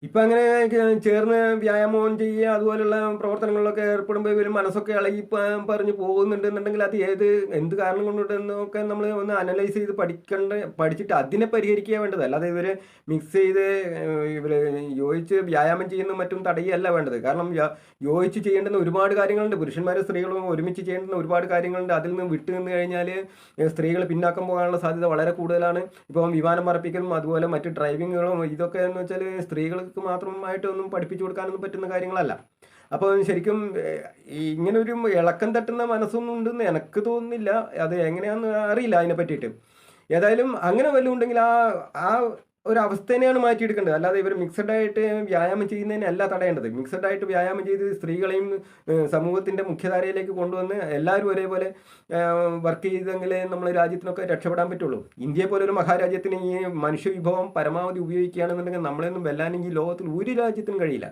ഇപ്പം അങ്ങനെ ചേർന്ന് വ്യായാമം ചെയ്യുക അതുപോലുള്ള പ്രവർത്തനങ്ങളിലൊക്കെ ഏർപ്പെടുമ്പോൾ ഇവർ മനസ്സൊക്കെ ഇളകി പറഞ്ഞു പോകുന്നുണ്ടെന്നുണ്ടെങ്കിൽ അത് എന്ത് കാരണം കൊണ്ടിട്ടെന്നൊക്കെ നമ്മൾ ഒന്ന് അനലൈസ് ചെയ്ത് പഠിച്ചിട്ട് അതിനെ പരിഹരിക്കുക വേണ്ടത്. അല്ലാതെ ഇവർ മിക്സ് ചെയ്ത് ഇവർ യോജിച്ച് വ്യായാമം ചെയ്യുന്ന മറ്റും തടയുകയല്ല വേണ്ടത്. കാരണം യോജിച്ച് ചെയ്യേണ്ടുന്ന ഒരുപാട് കാര്യങ്ങളുണ്ട്. പുരുഷന്മാരും സ്ത്രീകളും ഒരുമിച്ച് ചെയ്യേണ്ടുന്ന ഒരുപാട് കാര്യങ്ങളുണ്ട്. അതിൽ നിന്ന് വിട്ടു നിന്ന് കഴിഞ്ഞാൽ സ്ത്രീകൾ പിന്നാക്കം പോകാനുള്ള സാധ്യത വളരെ കൂടുതലാണ്. ഇപ്പം വിമാനം പറപ്പിക്കലും അതുപോലെ മറ്റ് ഡ്രൈവിങ്ങുകളും ഇതൊക്കെ എന്ന് വെച്ചാൽ സ്ത്രീകൾക്ക് മാത്രമായിട്ടൊന്നും പഠിപ്പിച്ചു കൊടുക്കാനൊന്നും പറ്റുന്ന കാര്യങ്ങളല്ല. അപ്പോൾ ശരിക്കും ഇങ്ങനെ ഒരു ഇളക്കം തട്ടുന്ന മനസ്സൊന്നും ഉണ്ടെന്ന് എനിക്ക് തോന്നുന്നില്ല. അത് എങ്ങനെയാണെന്ന് അറിയില്ല അതിനെ പറ്റിയിട്ട്. ഏതായാലും അങ്ങനെ വല്ലതും ഉണ്ടെങ്കിൽ ആ ആ ഒരു അവസ്ഥേനെയാണ് മാറ്റിയെടുക്കേണ്ടത്. അല്ലാതെ ഇവർ മിക്സഡ് ആയിട്ട് വ്യായാമം ചെയ്യുന്നതിനല്ല തടയേണ്ടത്. മിക്സഡ് ആയിട്ട് വ്യായാമം ചെയ്ത് സ്ത്രീകളെയും സമൂഹത്തിൻ്റെ മുഖ്യധാരയിലേക്ക് കൊണ്ടുവന്ന് എല്ലാവരും ഒരേപോലെ വർക്ക് ചെയ്തെങ്കിലേ നമ്മുടെ രാജ്യത്തിനൊക്കെ രക്ഷപ്പെടാൻ പറ്റുള്ളൂ. ഇന്ത്യയെ പോലെ ഒരു മഹാരാജ്യത്തിന് ഈ മനുഷ്യവിഭവം പരമാവധി ഉപയോഗിക്കുകയാണെന്നുണ്ടെങ്കിൽ നമ്മളെയൊന്നും വെല്ലാനെങ്കിൽ ലോകത്തിൽ ഒരു രാജ്യത്തിനും കഴിയില്ല.